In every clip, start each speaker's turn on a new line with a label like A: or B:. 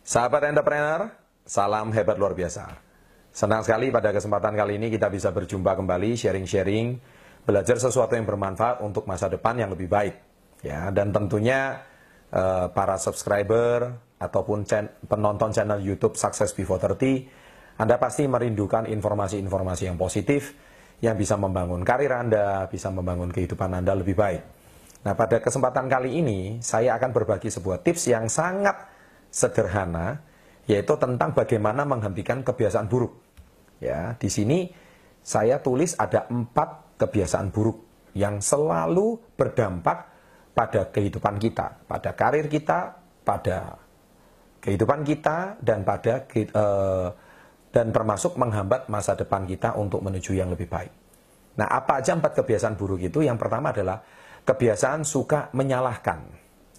A: Sahabat entrepreneur, salam hebat luar biasa. Senang sekali pada kesempatan kali ini kita bisa berjumpa kembali, sharing-sharing, belajar sesuatu yang bermanfaat untuk masa depan yang lebih baik. Ya, dan tentunya para subscriber ataupun penonton channel YouTube Success Before 30, Anda pasti merindukan informasi-informasi yang positif yang bisa membangun karir Anda, bisa membangun kehidupan Anda lebih baik. Nah, pada kesempatan kali ini saya akan berbagi sebuah tips yang sangat sederhana, yaitu tentang bagaimana menghentikan kebiasaan buruk. Ya, di sini saya tulis ada 4 kebiasaan buruk yang selalu berdampak pada kehidupan kita, pada karir kita, pada kehidupan kita, dan dan termasuk menghambat masa depan kita untuk menuju yang lebih baik. Nah, apa aja 4 kebiasaan buruk itu? Yang pertama adalah kebiasaan suka menyalahkan,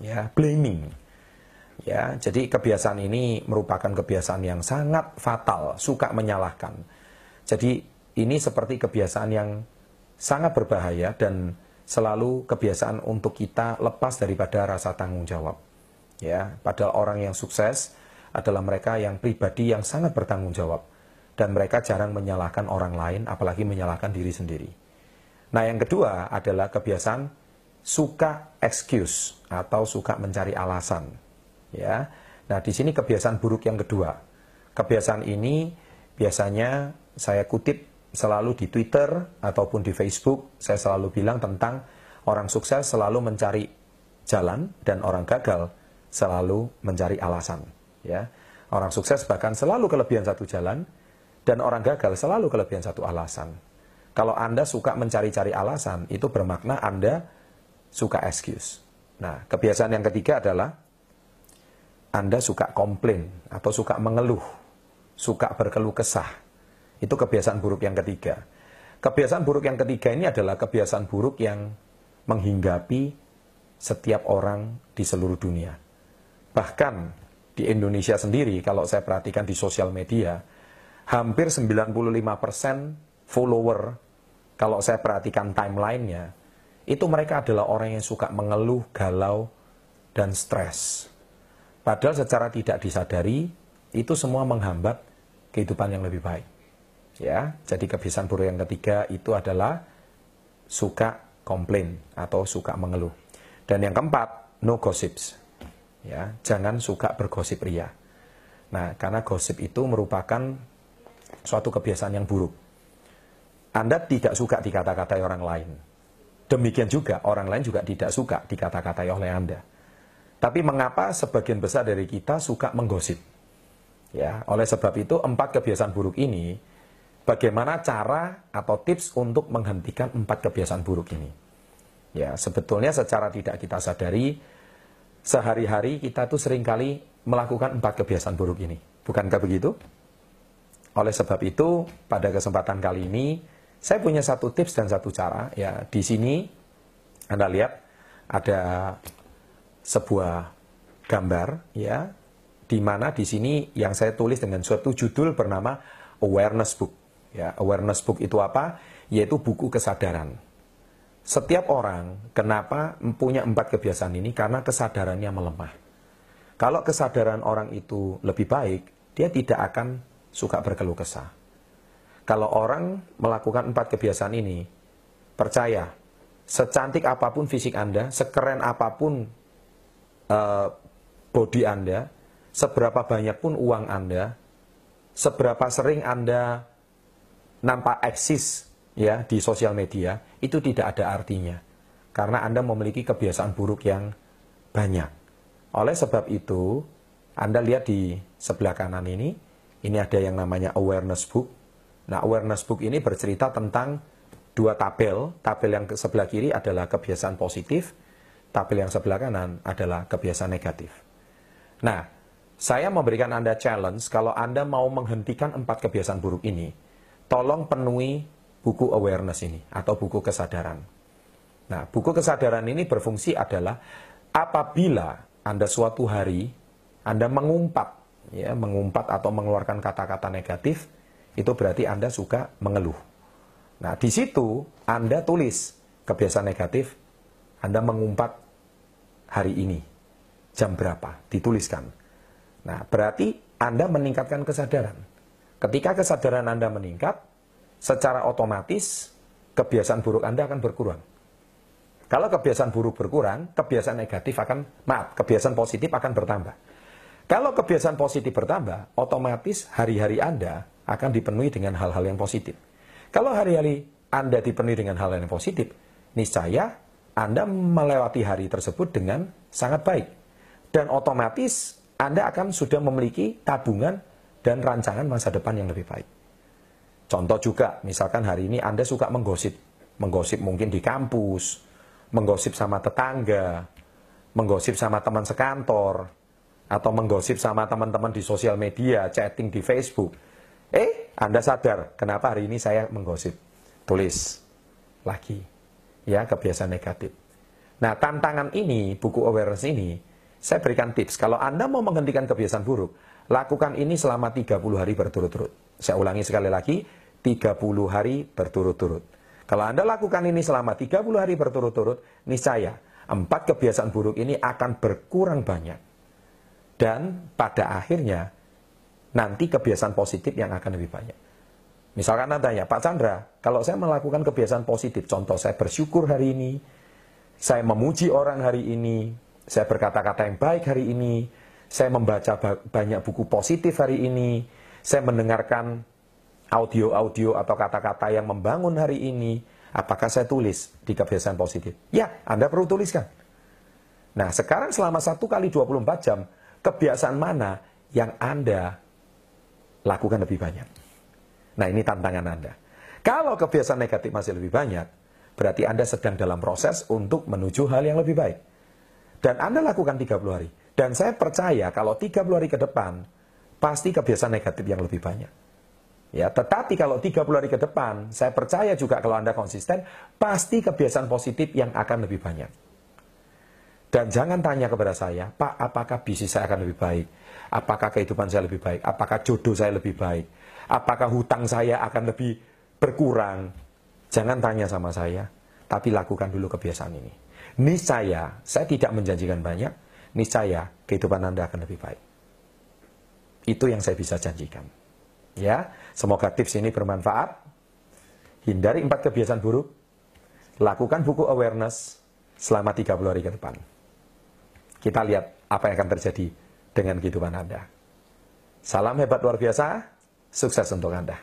A: ya, blaming. Ya, jadi kebiasaan ini merupakan kebiasaan yang sangat fatal, suka menyalahkan. Jadi ini seperti kebiasaan yang sangat berbahaya dan selalu kebiasaan untuk kita lepas daripada rasa tanggung jawab. Ya, padahal orang yang sukses adalah mereka yang pribadi yang sangat bertanggung jawab dan mereka jarang menyalahkan orang lain, apalagi menyalahkan diri sendiri. Nah, yang kedua adalah kebiasaan suka excuse atau suka mencari alasan. Ya, nah di sini kebiasaan buruk yang kedua. Kebiasaan ini biasanya saya kutip selalu di Twitter ataupun di Facebook. Saya selalu bilang tentang orang sukses selalu mencari jalan dan orang gagal selalu mencari alasan. Ya, orang sukses bahkan selalu kelebihan satu jalan dan orang gagal selalu kelebihan satu alasan. Kalau Anda suka mencari-cari alasan, itu bermakna Anda suka excuse. Nah, kebiasaan yang ketiga adalah Anda suka komplain atau suka mengeluh, suka berkeluh kesah. Itu kebiasaan buruk yang ketiga. Kebiasaan buruk yang ketiga ini adalah kebiasaan buruk yang menghinggapi setiap orang di seluruh dunia. Bahkan di Indonesia sendiri, kalau saya perhatikan di sosial media, hampir 95% follower, kalau saya perhatikan timeline-nya, itu mereka adalah orang yang suka mengeluh, galau, dan stres. Padahal secara tidak disadari, itu semua menghambat kehidupan yang lebih baik. Ya, jadi kebiasaan buruk yang ketiga itu adalah suka komplain atau suka mengeluh. Dan yang keempat, no gossips. Ya, jangan suka bergosip ria. Nah, karena gosip itu merupakan suatu kebiasaan yang buruk. Anda tidak suka dikata-katai orang lain. Demikian juga orang lain juga tidak suka dikata-katai oleh Anda. Tapi mengapa sebagian besar dari kita suka menggosip? Ya, oleh sebab itu 4 kebiasaan buruk ini, bagaimana cara atau tips untuk menghentikan 4 kebiasaan buruk ini? Ya, sebetulnya secara tidak kita sadari, sehari-hari kita tuh seringkali melakukan 4 kebiasaan buruk ini. Bukankah begitu? Oleh sebab itu, pada kesempatan kali ini, saya punya satu tips dan satu cara. Ya, di sini Anda lihat ada sebuah gambar, ya, di mana di sini yang saya tulis dengan suatu judul bernama Awareness Book. Ya, Awareness Book itu apa? Yaitu buku kesadaran. Setiap orang kenapa punya 4 kebiasaan ini? Karena kesadarannya melemah. Kalau kesadaran orang itu lebih baik, dia tidak akan suka berkeluh kesah. Kalau orang melakukan 4 kebiasaan ini, percaya, secantik apapun fisik Anda, sekeren apapun body Anda, seberapa banyak pun uang Anda, seberapa sering Anda nampak eksis, ya, di sosial media, itu tidak ada artinya. Karena Anda memiliki kebiasaan buruk yang banyak. Oleh sebab itu, Anda lihat di sebelah kanan ini ada yang namanya Awareness Book. Nah, Awareness Book ini bercerita tentang 2 tabel. Tabel yang sebelah kiri adalah kebiasaan positif, tabel yang sebelah kanan adalah kebiasaan negatif. Nah, saya memberikan Anda challenge, kalau Anda mau menghentikan 4 kebiasaan buruk ini, tolong penuhi buku awareness ini, atau buku kesadaran. Nah, buku kesadaran ini berfungsi adalah, apabila Anda suatu hari, Anda mengumpat, ya, mengumpat atau mengeluarkan kata-kata negatif, itu berarti Anda suka mengeluh. Nah, di situ Anda tulis kebiasaan negatif, Anda mengumpat hari ini, jam berapa, dituliskan. Nah, berarti Anda meningkatkan kesadaran. Ketika kesadaran Anda meningkat, secara otomatis kebiasaan buruk Anda akan berkurang. Kalau kebiasaan buruk berkurang, kebiasaan kebiasaan positif akan bertambah. Kalau kebiasaan positif bertambah, otomatis hari-hari Anda akan dipenuhi dengan hal-hal yang positif. Kalau hari-hari Anda dipenuhi dengan hal-hal yang positif, niscaya Anda melewati hari tersebut dengan sangat baik. Dan otomatis Anda akan sudah memiliki tabungan dan rancangan masa depan yang lebih baik. Contoh juga, misalkan hari ini Anda suka menggosip. Menggosip mungkin di kampus, menggosip sama tetangga, menggosip sama teman sekantor, atau menggosip sama teman-teman di sosial media, chatting di Facebook. Anda sadar, kenapa hari ini saya menggosip? Tulis lagi. Ya, kebiasaan negatif. Nah, tantangan ini, buku awareness ini, saya berikan tips. Kalau Anda mau menghentikan kebiasaan buruk, lakukan ini selama 30 hari berturut-turut. Saya ulangi sekali lagi, 30 hari berturut-turut. Kalau Anda lakukan ini selama 30 hari berturut-turut, niscaya 4 kebiasaan buruk ini akan berkurang banyak. Dan pada akhirnya, nanti kebiasaan positif yang akan lebih banyak. Misalkan Anda tanya, Pak Chandra, kalau saya melakukan kebiasaan positif, contoh saya bersyukur hari ini, saya memuji orang hari ini, saya berkata-kata yang baik hari ini, saya membaca banyak buku positif hari ini, saya mendengarkan audio-audio atau kata-kata yang membangun hari ini, apakah saya tulis di kebiasaan positif? Ya, Anda perlu tuliskan. Nah, sekarang selama 1 kali 24 jam, kebiasaan mana yang Anda lakukan lebih banyak? Nah, ini tantangan Anda. Kalau kebiasaan negatif masih lebih banyak, berarti Anda sedang dalam proses untuk menuju hal yang lebih baik. Dan Anda lakukan 30 hari. Dan saya percaya kalau 30 hari ke depan, pasti kebiasaan negatif yang lebih banyak. Ya, tetapi kalau 30 hari ke depan, saya percaya juga kalau Anda konsisten, pasti kebiasaan positif yang akan lebih banyak. Dan jangan tanya kepada saya, Pak, apakah bisnis saya akan lebih baik? Apakah kehidupan saya lebih baik? Apakah jodoh saya lebih baik? Apakah hutang saya akan lebih berkurang? Jangan tanya sama saya, tapi lakukan dulu kebiasaan ini. Niscaya, saya tidak menjanjikan banyak, niscaya kehidupan Anda akan lebih baik. Itu yang saya bisa janjikan. Ya, semoga tips ini bermanfaat. Hindari 4 kebiasaan buruk. Lakukan buku awareness selama 30 hari ke depan. Kita lihat apa yang akan terjadi dengan kehidupan Anda. Salam hebat luar biasa, sukses untuk Anda.